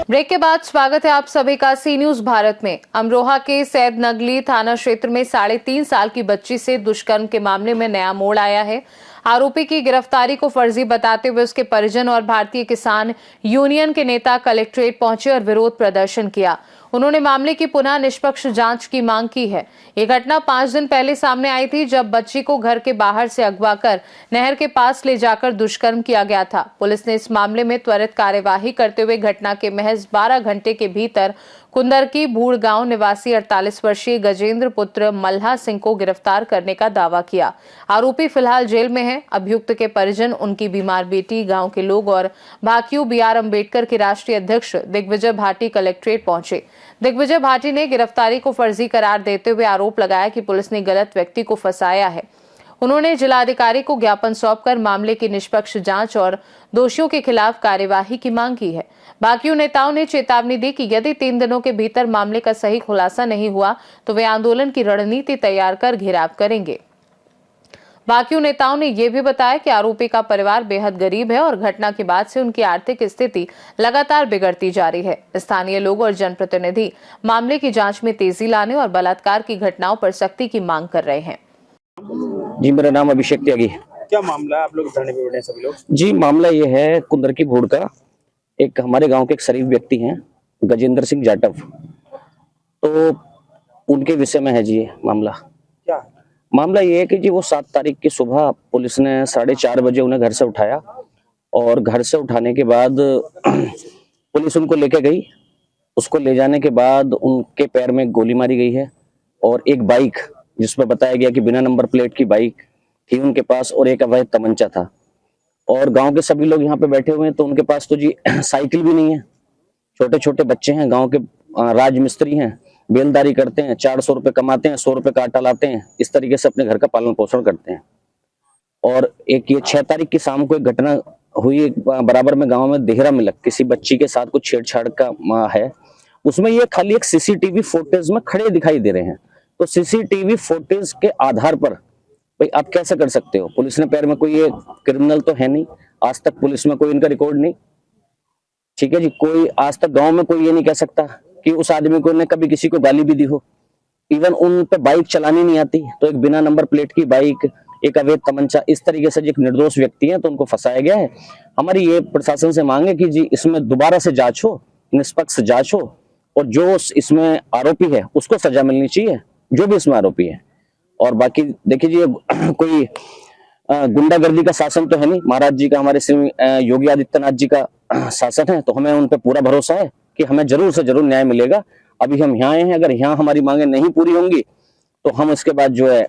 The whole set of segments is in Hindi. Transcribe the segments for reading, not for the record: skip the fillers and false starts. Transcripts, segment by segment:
ब्रेक के बाद स्वागत है आप सभी का सी न्यूज भारत में। अमरोहा के सैदनगली थाना क्षेत्र में 3.5 साल की बच्ची से दुष्कर्म के मामले में नया मोड़ आया है। आरोपी की गिरफ्तारी को फर्जी बताते हुए उसके परिजन और भारतीय किसान यूनियन के नेता कलेक्ट्रेट पहुंचे और विरोध प्रदर्शन किया। उन्होंने मामले की पुनः निष्पक्ष जांच की मांग की है। ये घटना 5 दिन पहले सामने आई थी, जब बच्ची को घर के बाहर से अगवा कर नहर के पास ले जाकर दुष्कर्म किया गया था। पुलिस ने इस मामले में त्वरित कार्यवाही करते हुए घटना के महज 12 घंटे के भीतर कुंदरकी भूड़ गांव निवासी 48 वर्षीय गजेंद्र पुत्र मल्हा सिंह को गिरफ्तार करने का दावा किया। आरोपी फिलहाल जेल में है। अभियुक्त के परिजन, उनकी बीमार बेटी, गांव के लोग और भाकियू BR अम्बेडकर के राष्ट्रीय अध्यक्ष दिग्विजय भाटी कलेक्ट्रेट पहुंचे। दिग्विजय भाटी ने गिरफ्तारी को फर्जी करार देते हुए आरोप लगाया कि पुलिस ने गलत व्यक्ति को फंसाया है। उन्होंने जिलाधिकारी को ज्ञापन सौंपकर मामले की निष्पक्ष जांच और दोषियों के खिलाफ कार्यवाही की मांग की है। बाकी नेताओं ने चेतावनी दी कि यदि 3 दिनों के भीतर मामले का सही खुलासा नहीं हुआ तो वे आंदोलन की रणनीति तैयार कर घेराव करेंगे। बाकी नेताओं ने यह भी बताया कि आरोपी का परिवार बेहद गरीब है और घटना के बाद से उनकी आर्थिक स्थिति लगातार बिगड़ती जा रही है। स्थानीय लोग और जनप्रतिनिधि मामले की जांच में तेजी लाने और बलात्कार की घटनाओं पर सख्ती की मांग कर रहे हैं। जी, मेरा नाम अभिषेक त्यागी। क्या मामला है? आप लोग धरने पे बैठे हैं सभी लोग? जी, मामला ये है कुंदरकी भूड़ का एक हमारे गांव के एक शरीफ व्यक्ति हैं गजेंद्र सिंह जाटव, तो उनके विषय में है जी ये मामला। क्या मामला ये है कि जी वो 7 तारीख की सुबह पुलिस ने 4:30 बजे उन्हें घर से उठाया और घर से उठाने के बाद पुलिस उनको लेके गई। उसको ले जाने के बाद उनके पैर में गोली मारी गई है और एक बाइक, जिसमें बताया गया कि बिना नंबर प्लेट की बाइक थी उनके पास, और एक अवैध तमंचा था। और गांव के सभी लोग यहाँ पे बैठे हुए हैं, तो उनके पास तो जी साइकिल भी नहीं है। छोटे छोटे बच्चे हैं, गांव के राजमिस्त्री हैं, बेलदारी करते हैं, 400 रुपए कमाते हैं, 100 रुपए का आटा लाते हैं, इस तरीके से अपने घर का पालन पोषण करते हैं। और एक ये 6 तारीख की शाम को एक घटना हुई बराबर में गाँव में देहरा में किसी बच्ची के साथ कुछ छेड़छाड़ का है। उसमें ये खाली एक CCTV फुटेज में खड़े दिखाई दे रहे हैं। तो CCTV फुटेज के आधार पर भाई आप कैसे कर सकते हो? पुलिस ने पैर में कोई ये क्रिमिनल तो है नहीं, आज तक पुलिस में कोई इनका रिकॉर्ड नहीं, ठीक है जी। कोई आज तक गांव में कोई ये नहीं कह सकता कि उस आदमी को ने कभी किसी को गाली भी दी हो। इवन उन पे बाइक चलानी नहीं आती, तो एक बिना नंबर प्लेट की बाइक, एक अवैध तमंचा, इस तरीके से एक निर्दोष व्यक्ति है तो उनको फंसाया गया है। हमारी ये प्रशासन से मांग है कि जी इसमें दोबारा से जांच हो, निष्पक्ष जांच हो, और जो इसमें आरोपी है उसको सजा मिलनी चाहिए, जो भी इसमें आरोपी है। और बाकी देखिए जी, कोई गुंडागर्दी का शासन तो है नहीं, महाराज जी का, हमारे श्री योगी आदित्यनाथ जी का शासन है, तो हमें उन पे पूरा भरोसा है कि हमें जरूर से जरूर न्याय मिलेगा। अभी हम यहाँ आए हैं, अगर यहाँ हमारी मांगे नहीं पूरी होंगी तो हम इसके बाद जो है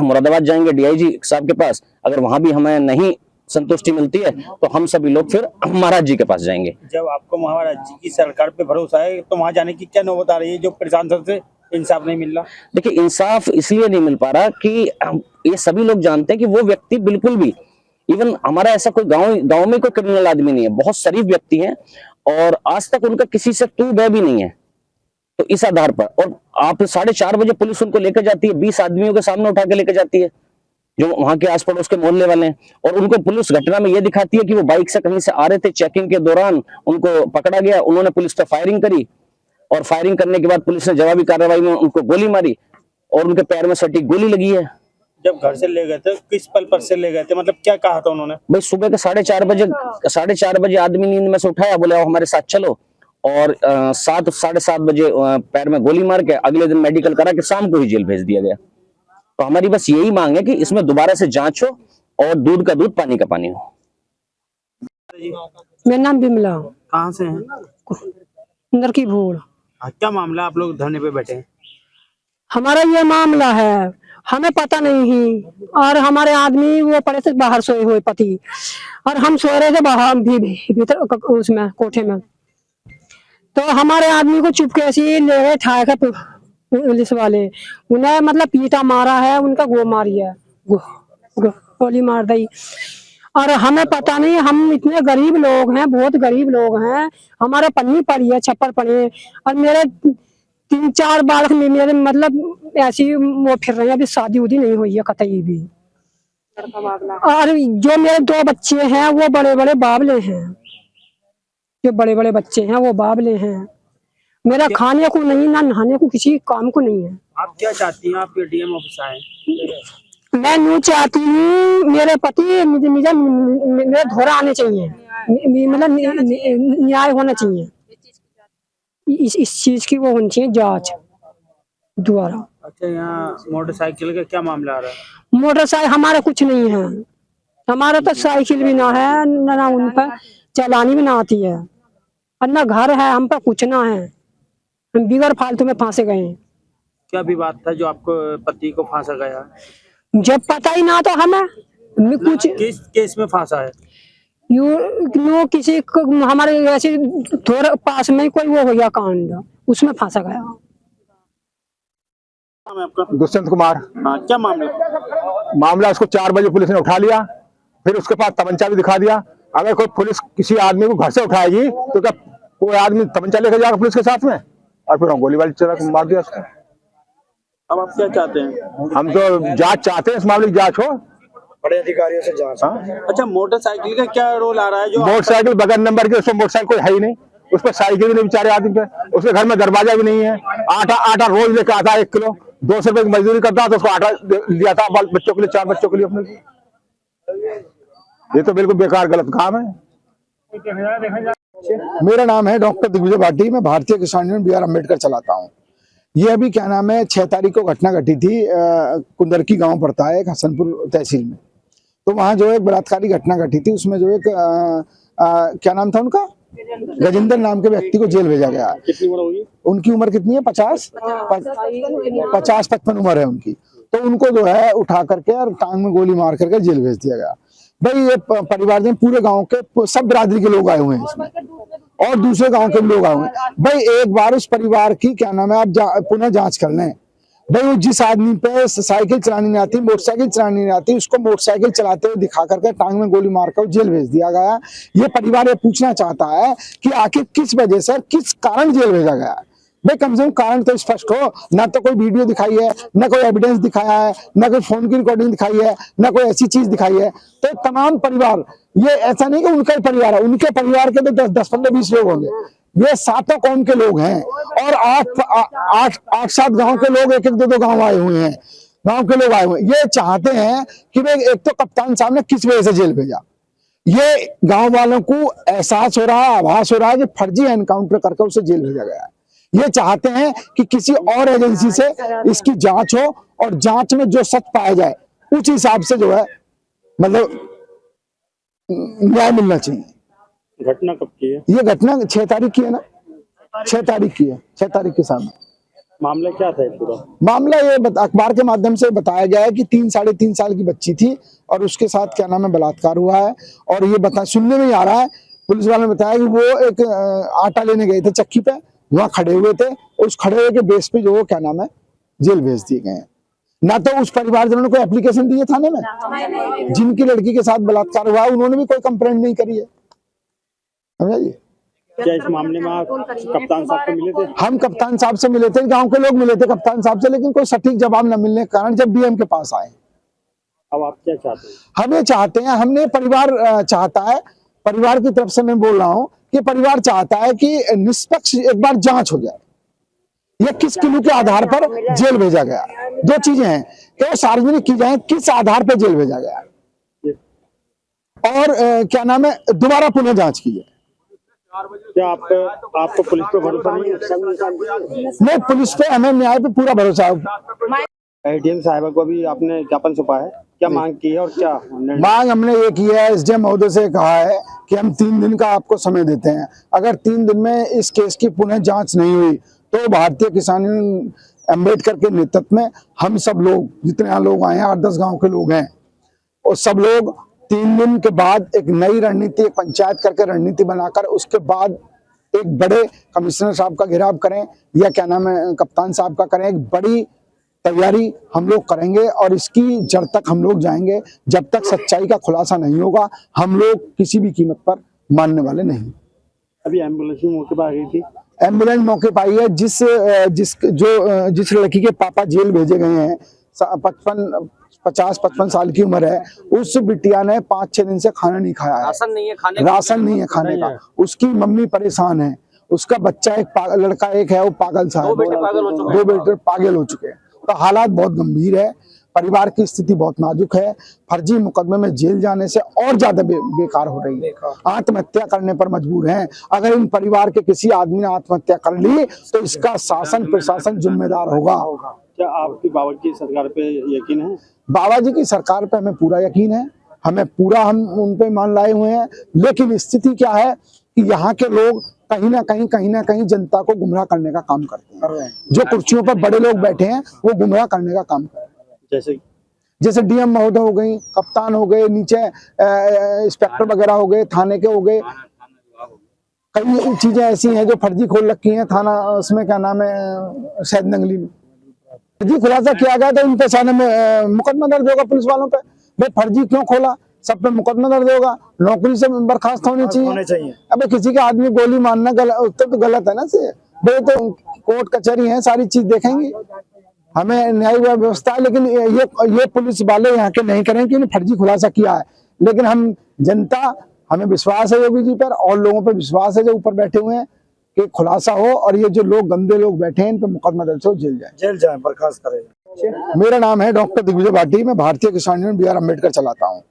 मुरादाबाद जाएंगे DIG साहब के पास। अगर वहां भी हमें नहीं संतुष्टि मिलती है तो हम सभी लोग फिर महाराज जी के पास जाएंगे। जब आपको महाराज जी की सरकार पे भरोसा है तो वहां जाने की क्या नौबत आ रही है? जो प्रशासन से इंसाफ नहीं मिल रहा। देखिए, इंसाफ इसलिए नहीं मिल पा रहा कि ये सभी लोग जानते हैं कि वो व्यक्ति बिल्कुल भी, इवन हमारा ऐसा कोई गांव में कोई क्रिमिनल आदमी नहीं है, बहुत शरीफ व्यक्ति हैं और आज तक उनका किसी से तू बह भी नहीं है। तो इस आधार पर, और आप 4:30 बजे पुलिस उनको लेकर जाती है, 20 आदमियों के सामने उठा के लेकर जाती है जो वहां के आस पड़ोस के मोहल्ले वाले हैं, और उनको पुलिस घटना में ये दिखाती है कि वो बाइक से कहीं से आ रहे थे, चेकिंग के दौरान उनको पकड़ा गया, उन्होंने पुलिस पर फायरिंग करी और फायरिंग करने के बाद पुलिस ने जवाबी कार्रवाई में उनको गोली मारी और उनके पैर में सटीक गोली लगी है। जब घर से ले गए थे किस पल पर से ले गए थे, मतलब क्या कहा था उन्होंने? भाई सुबह के 4:30 बजे आदमी नींद में से उठाया, बोले आओ हमारे साथ चलो, और 7-7:30 बजे पैर में गोली मार के अगले दिन मेडिकल करा के शाम को ही जेल भेज दिया गया। तो हमारी बस यही मांग है कि इसमें दोबारा से जांच हो और दूध का दूध पानी का पानी हो। मेरा नाम बिमला। कहाँ से हैं? कुंदरकी भूड़। क्या मामला? आप लोग धरने पे बैठे हैं? हमारा ये मामला है, हमें पता नहीं, और हमारे आदमी वो पड़े थे बाहर सोए हुए पति, और हम सो रहे थे बाहर भी भीतर उसमें कोठे में। तो हमारे आदमी को चुपके से ले गए, ठाए का पुलिस वाले, उन्हें मतलब पीटा मारा है, उनका गो मारी है, गोली मार दी। और हमें पता नहीं, हम इतने गरीब लोग हैं, बहुत गरीब लोग हैं, हमारे पन्नी पड़ी है, छप्पर पड़े, और मेरे 3-4 बालक में मेरे मतलब ऐसी वो फिर रहे हैं, अभी शादी उदी नहीं हुई है कतई भी। और जो मेरे 2 बच्चे हैं वो बड़े बड़े बाबले हैं, जो बड़े बड़े बच्चे हैं वो बाबले हैं। मेरा खाने को नहीं, ना नहाने को, किसी काम को नहीं है। आप क्या चाहती हैं? आप डीएम ऑफिस आए? मैं न्यू चाहती हूँ मेरे पति मेरे धोरा आने चाहिए, मतलब न्याय होना चाहिए। इस चीज की वो होनी चाहिए जांच दोबारा। अच्छा, यहाँ मोटरसाइकिल का क्या मामला आ रहा है? मोटरसाइकिल हमारा कुछ नहीं है, हमारा तो साइकिल भी ना है, ना उन पर चलानी भी ना आती है, और ना घर है, हम पर कुछ ना है। हम बिगर फालतू में फांसे गए हैं। क्या विवाद था जो आपको पति को फांसा गया? जब पता ही ना तो हमें कुछ किस केस में फांसा है? यूं किसी को हमारे ऐसे थोड़ा पास में कोई वो हो गया कांड, उसमें फांसा गया। नाम है आपका? दुष्यंत कुमार। हाँ, क्या मामला? मामला उसको 4 बजे पुलिस ने उठा लिया, फिर उसके पास तमंचा भी दिखा दिया। अगर कोई पुलिस किसी आदमी को घर से उठाएगी तो क्या कोई आदमी तमंचा लेकर जाएगा पुलिस के साथ में? और फिर गोलीबारी चला के मार दिया उसको। अब आप क्या चाहते हैं? हम तो जांच चाहते हैं, इस मामले की जांच हो, बड़े अधिकारियों से जांच। हाँ? अच्छा, मोटरसाइकिल का क्या रोल आ रहा है? जो मोटरसाइकिल बगैर नंबर की, उसमें मोटरसाइकिल कोई है ही नहीं, उस पर साइकिल भी नहीं बेचारे आदमी पे, उसके घर में दरवाजा भी नहीं है। आटा रोज लेकर आता है 1 किलो, 200 रुपए की मजदूरी करता तो उसको आटा लिया था बच्चों के लिए, 4 बच्चों के लिए अपने। ये तो बिल्कुल बेकार गलत काम है। मेरा नाम है डॉक्टर दिग्विजय भाटी, मैं भारतीय किसान यूनियन BR अम्बेडकर चलाता हूँ। ये अभी क्या नाम है 6 तारीख को घटना घटी थी, कुंदरकी गांव पड़ता है एक हसनपुर तहसील में। तो वहाँ जो एक बलात्कारी घटना घटी थी, उसमें जो एक क्या नाम था उनका, गजेंद्र नाम के व्यक्ति को जेल भेजा गया। कितनी उम्र होगी? उनकी उम्र कितनी है? 50-55 उम्र है उनकी। तो उनको जो है उठा करके और टांग में गोली मार करके जेल भेज दिया गया। भाई ये परिवार में पूरे गांव के सब बिरादरी के लोग आए हुए हैं इसमें, और दूसरे गांव के लोग आए हुए हैं। भाई एक बार उस परिवार की क्या नाम है आप पुनः जांच कर लें। भाई वो जिस आदमी पे साइकिल चलानी नहीं आती, मोटरसाइकिल चलानी नहीं आती, उसको मोटरसाइकिल चलाते हुए दिखा करके टांग में गोली मारकर जेल भेज दिया गया। ये परिवार ये पूछना चाहता है कि आखिर किस वजह से, किस कारण जेल भेजा गया। भाई कम से कम कारण तो स्पष्ट हो। ना तो कोई वीडियो दिखाई है, ना कोई एविडेंस दिखाया है, ना कोई फोन की रिकॉर्डिंग दिखाई है, ना कोई ऐसी चीज दिखाई है। तो तमाम परिवार, ये ऐसा नहीं कि उनका ही परिवार है, उनके परिवार के तो 10, 15, 20 लोग होंगे। ये 7 कौम के लोग हैं, और 8-7 गांव के लोग, 1-1, 2-2 गांव आए हुए हैं, गांव के लोग आए हुए हैं। ये चाहते हैं कि भाई एक तो कप्तान साहब ने किस वजह से जेल भेजा, ये गांव वालों को एहसास हो रहा है, आभास हो रहा है कि फर्जी एनकाउंटर करके उसे जेल भेजा गया है। ये चाहते हैं कि किसी और एजेंसी से इसकी जांच हो, और जांच में जो सच पाया जाए उस हिसाब से जो है मतलब न्याय मिलना चाहिए। घटना कब की है? ये घटना 6 तारीख की है ना, 6 तारीख की है, 6 तारीख के सामने। मामला क्या था पूरा? मामला ये अखबार के माध्यम से बताया गया है कि 3-3.5 साल की बच्ची थी, और उसके साथ क्या नाम है बलात्कार हुआ है। और ये सुनने में ही आ रहा है, पुलिस वालों ने बताया कि वो एक आटा लेने गए थे चक्की पे, वहां खड़े हुए थे, उस खड़े हुए के बेस पे जो वो क्या नाम है जेल भेज दिए गए हैं। ना तो उस परिवार ने कोई एप्लीकेशन दी है थाने में, जिनकी लड़की के साथ बलात्कार हुआ उन्होंने भी कोई कंप्लेंट नहीं करी है। समझिए। क्या इस मामले में आप कप्तान साहब से मिले थे? हम कप्तान साहब से मिले थे, गांव के लोग मिले थे कप्तान साहब से, लेकिन कोई सटीक जवाब न मिलने के कारण जब BM के पास आए। अब आप क्या चाहते हैं? हम ये चाहते हैं, हमने परिवार चाहता है, परिवार की तरफ से मैं बोल रहा हूँ कि परिवार चाहता है कि निष्पक्ष एक बार जांच हो जाए, यह किस क्लू के आधार पर जेल भेजा गया। 2 चीजें हैं कि वो सार्वजनिक की जाए, किस आधार पर जेल भेजा गया, और क्या नाम है दोबारा पुनः जांच की जाए। क्या आपको पुलिस पे भरोसा नहीं है? नहीं, पुलिस पे हमें न्याय पे पूरा भरोसा है। ADM साहिबा को भी आपने ज्ञापन सौंपा है, क्या मांग की है और क्या मांग हमने ये की है, SDM महोदय से कहा है कि हम 3 दिन का आपको समय देते हैं। अगर 3 दिन में इस केस की पुनः जांच नहीं हुई तो भारतीय किसान यूनियन अम्बेडकर के नेतृत्व में हम सब लोग, जितने यहाँ लोग आए हैं, 8-10 गांव के लोग हैं, और सब लोग 3 दिन के बाद एक नई रणनीति, एक पंचायत करके रणनीति बनाकर उसके बाद एक बड़े कमिश्नर साहब का घेराव करें, या क्या नाम है कप्तान साहब का करें। एक बड़ी तैयारी हम लोग करेंगे, और इसकी जड़ तक हम लोग जाएंगे। जब तक सच्चाई का खुलासा नहीं होगा हम लोग किसी भी कीमत पर मानने वाले नहीं। अभी एम्बुलेंस मौके पर आ गई थी? एम्बुलेंस मौके पर आई है। जिस लड़की के पापा जेल भेजे गए हैं, 50-55 साल की उम्र है, उस बिटिया ने 5-6 दिन से खाना नहीं खाया है, राशन नहीं है खाने राशन नहीं है खाने का। उसकी मम्मी परेशान है, उसका बच्चा लड़का एक है वो पागल सा है, 2 बेटे पागल हो चुके हैं। 2 बेटे पागल हो चुके हैं। तो हालात बहुत गंभीर है, परिवार की स्थिति बहुत नाजुक है। फर्जी मुकदमे में जेल जाने से और ज्यादा बेकार हो रही है, आत्महत्या करने पर मजबूर हैं। अगर इन परिवार के किसी आदमी ने आत्महत्या कर ली तो इसका शासन प्रशासन जिम्मेदार होगा। क्या आपकी बाबा की सरकार पे यकीन है? बाबा जी की सरकार पे हमें पूरा यकीन है, हम उन पे मान लाए हुए हैं। लेकिन स्थिति क्या है कि यहाँ के लोग कहीं ना कहीं जनता को गुमराह करने का काम करते हैं। जो कुर्सियों पर बड़े लोग बैठे हैं वो गुमराह करने का काम करते हैं। जैसे डीएम महोदय हो गई, कप्तान हो गए, नीचे इंस्पेक्टर वगैरह हो गए, थाने के हो गए। कई चीजें ऐसी हैं जो फर्जी खोल रखी हैं थाना, उसमें क्या नाम है, सैद नंगली में फर्जी खुलासा किया गया तो इन पे थाने में मुकदमा दर्ज होगा पुलिस वालों पे। भाई फर्जी क्यों खोला, सब पे मुकदमा दर्ज होगा, नौकरी से बर्खास्त होनी चाहिए। अबे किसी के आदमी गोली मारना तो गलत है ना से भाई, तो कोर्ट कचहरी है, सारी चीज देखेंगी, हमें न्याय व्यवस्था है। लेकिन ये पुलिस वाले यहाँ के नहीं करें कि फर्जी खुलासा किया है। लेकिन हम जनता, हमें विश्वास है योगी जी पर और लोगों पर विश्वास है जो ऊपर बैठे हुए हैं कि खुलासा हो और ये जो लोग गंदे लोग बैठे हैं इन पर मुकदमा दर्ज हो, जेल जाए, बर्खास्त करें। मेरा नाम है डॉक्टर दिग्विजय भाटी, मैं भारतीय किसान यूनियन BR अम्बेडकर चलाता हूँ।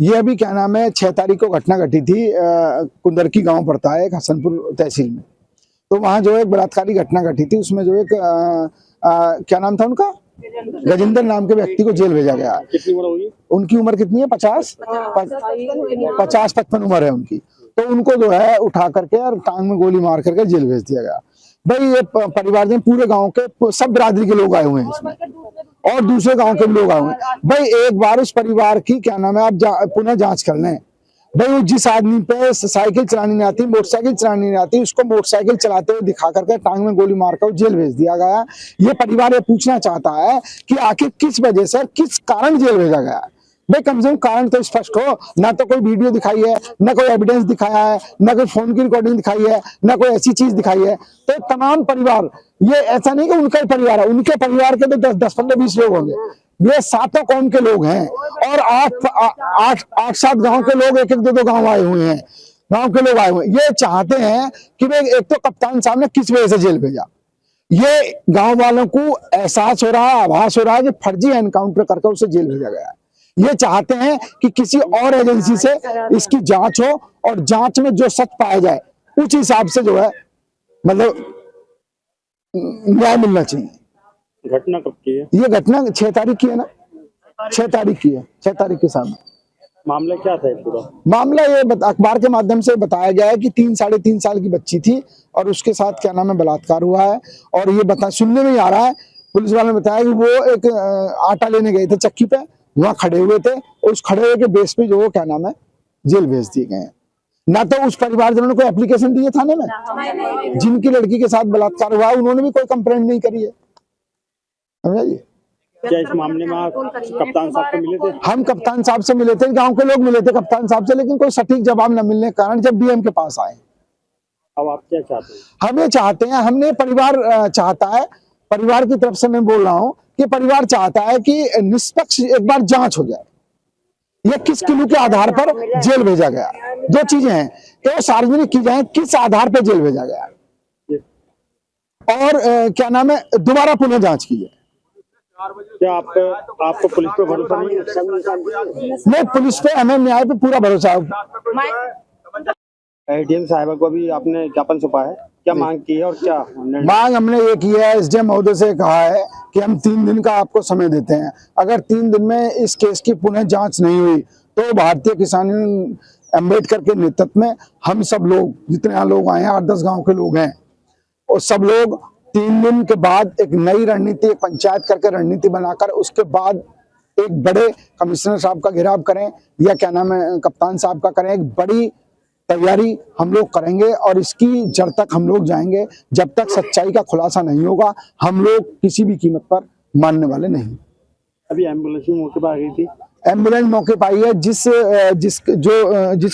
ये अभी क्या नाम है 6 तारीख को घटना घटी थी, कुंदरकी गांव पड़ता है हसनपुर तहसील में। तो वहाँ जो एक बलात्कारी घटना घटी थी, उसमें जो एक क्या नाम था उनका, गजेंद्र नाम के व्यक्ति को जेल भेजा गया। कितनी उम्र होगी? उनकी उम्र कितनी है, 50-55 उम्र है उनकी। तो उनको जो है उठा करके और टांग में गोली मार करके जेल भेज दिया गया। भाई ये परिवार में पूरे गांव के सब बिरादरी के लोग आए हुए हैं इसमें और दूसरे गांव के भी लोग आए हुए हैं। भाई एक बार उस परिवार की क्या नाम है आप पुनः जांच कर लें। भाई वो जिस आदमी पे साइकिल चलानी नहीं आती, मोटरसाइकिल चलानी नहीं आती, उसको मोटरसाइकिल चलाते हुए दिखा करके टांग में गोली मारकर जेल भेज दिया गया। ये परिवार ये पूछना चाहता है कि आखिर किस वजह से, किस कारण जेल भेजा गया। भाई कम से कम कारण तो स्पष्ट हो, ना तो कोई वीडियो दिखाई है, ना कोई एविडेंस दिखाया है, ना कोई फोन की रिकॉर्डिंग दिखाई है, ना कोई ऐसी चीज दिखाई है। तो तमाम परिवार, ये ऐसा नहीं कि उनका ही परिवार है, उनके परिवार के तो 10-15-20 लोग होंगे। ये 7 कौम के लोग हैं और 8-7 गांव के लोग, 1-2 गांव आए हुए हैं, गांव के लोग आए हुए हैं। ये चाहते हैं कि भाई एक तो कप्तान साहब ने किस वजह से जेल भेजा, ये गांव वालों को एहसास हो रहा है, आभास हो रहा है कि फर्जी एनकाउंटर करके उसे जेल भेजा गया है। ये चाहते हैं कि किसी और एजेंसी से इसकी जांच हो और जांच में जो सच पाया जाए उस हिसाब से जो है मतलब न्याय मिलना चाहिए। घटना कब की है? ये घटना 6 तारीख की है ना, 6 तारीख की है, 6 तारीख के सामने। मामला क्या था पूरा? मामला ये अखबार के माध्यम से बताया गया है कि 3-3.5 साल की बच्ची थी और उसके साथ क्या नाम है बलात्कार हुआ है। और ये सुनने में ही आ रहा है, पुलिस वालों ने बताया कि वो एक आटा लेने गए थे चक्की पे, वहां खड़े हुए थे, उस खड़े हुए के बेस पे जो वो क्या नाम है जेल भेज दिए गए हैं। ना तो उस परिवार ने कोई एप्लीकेशन दी है थाने में, जिनकी लड़की के साथ बलात्कार हुआ उन्होंने भी कोई कंप्लेंट नहीं करी है। समझिए, क्या इस मामले में आप कप्तान साहब से मिले थे? हम कप्तान साहब से मिले थे, गांव के लोग मिले थे कप्तान साहब से, लेकिन कोई सटीक जवाब न मिलने के कारण जब डीएम के पास आए। अब आप क्या चाहते हैं? हम ये चाहते हैं, हमने परिवार चाहता है, परिवार की तरफ से मैं बोल रहा हूँ कि परिवार चाहता है कि निष्पक्ष एक बार जांच हो जाए, ये किस क्लू के आधार पर जेल भेजा गया। 2 चीजें हैं कि वो सार्वजनिक की जाए, किस आधार पर जेल भेजा गया और क्या नाम है दोबारा पुनः जांच की जाए। क्या आपको पुलिस पे भरोसा नहीं? पुलिस पे, हमें न्याय पे पूरा भरोसा है। एडीएम साहिबा को भी आपने ज्ञापन सौंपा है, क्या मांग की है और क्या मांग हमने ये की है, एसडीएम महोदय से कहा है कि हम 3 दिन का आपको समय देते हैं। अगर 3 दिन में इस केस की पुनः जांच नहीं हुई तो भारतीय किसान यूनियन अम्बेडकर के नेतृत्व में हम सब लोग, जितने यहाँ लोग आए हैं, 8-10 गाँव के लोग हैं, और सब लोग 3 दिन के बाद एक नई रणनीति, पंचायत करके रणनीति बनाकर उसके बाद एक बड़े कमिश्नर साहब का घेराव करें या क्या नाम है कप्तान साहब का करें। एक बड़ी तैयारी हम लोग करेंगे और इसकी जड़ तक हम लोग जाएंगे। जब तक सच्चाई का खुलासा नहीं होगा हम लोग किसी भी कीमत पर मानने वाले नहीं। अभी एम्बुलेंस मौके पर आ गई थी, एम्बुलेंस मौके पर आई है। जिस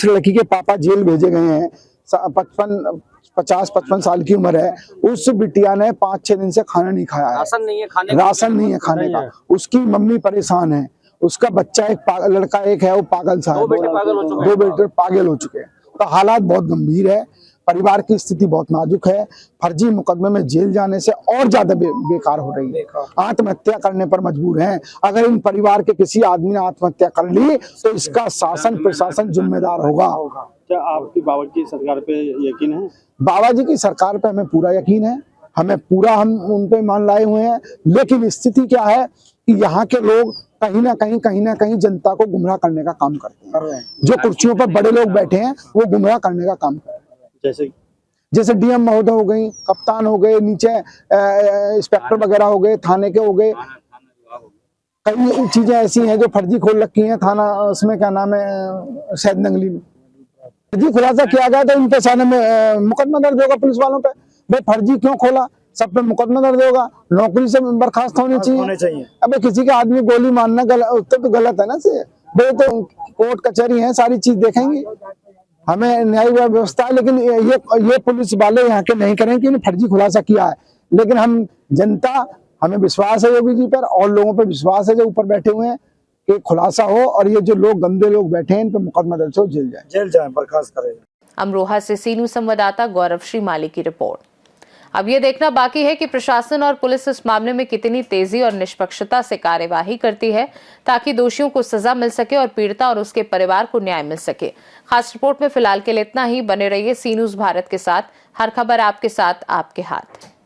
लड़की के पापा जेल भेजे गए हैं, 50-55 साल की उम्र है, उस बिटिया ने 5-6 दिन से खाना नहीं खाया है, राशन नहीं है खाने राशन नहीं है खाने का। उसकी मम्मी परेशान है, उसका बच्चा लड़का एक है, वो पागल सा है, दो बेटे पागल हो चुके हैं। तो हालात बहुत गंभीर है, परिवार की स्थिति बहुत नाजुक है। फर्जी मुकदमे में जेल जाने से और ज्यादा बेकार हो रही है, आत्महत्या करने पर मजबूर हैं। अगर इन परिवार के किसी आदमी ने आत्महत्या कर ली तो इसका शासन प्रशासन जिम्मेदार होगा। क्या आपकी बाबा की सरकार पे यकीन है? बाबा जी की सरकार पे हमें पूरा यकीन है, हम उन पे मान लाए हुए हैं। लेकिन स्थिति क्या है कि यहाँ के लोग कहीं ना कहीं जनता को गुमराह करने का काम करते हैं। जो कुर्सियों पर बड़े लोग बैठे हैं वो गुमराह करने का काम कर रहे हैं। जैसे डीएम महोदय हो गई, कप्तान हो गए, नीचे इंस्पेक्टर वगैरह हो गए, थाने के हो गए। कई चीजें ऐसी हैं जो फर्जी खोल रखी हैं थाना, उसमें क्या नाम है, सैद नंगली में फर्जी खुलासा किया गया तो इन पे थाने में मुकदमा दर्ज होगा पुलिस वालों पे। भाई फर्जी क्यों खोला, सब पे मुकदमा दर्ज होगा, नौकरी से बर्खास्त होने चाहिए। अबे किसी के आदमी गोली मारना तो गलत है ना से भाई, तो कोर्ट कचहरी है, सारी चीज देखेंगी, हमें न्याय व्यवस्था है। लेकिन ये पुलिस वाले यहाँ के नहीं करें कि फर्जी खुलासा किया है। लेकिन हम जनता, हमें विश्वास है योगी जी पर और लोगों पर विश्वास है जो ऊपर बैठे हुए हैं कि खुलासा हो और ये जो लोग गंदे लोग बैठे हैं इन पर मुकदमा दर्ज हो, जेल जाए, बर्खास्त करें। अमरोहा से सीनू संवाददाता गौरव श्रीमाली की रिपोर्ट। अब ये देखना बाकी है कि प्रशासन और पुलिस इस मामले में कितनी तेजी और निष्पक्षता से कार्यवाही करती है ताकि दोषियों को सजा मिल सके और पीड़िता और उसके परिवार को न्याय मिल सके। खास रिपोर्ट में फिलहाल के लिए इतना ही। बने रहिए सी न्यूज़ भारत के साथ, हर खबर आपके साथ, आपके हाथ।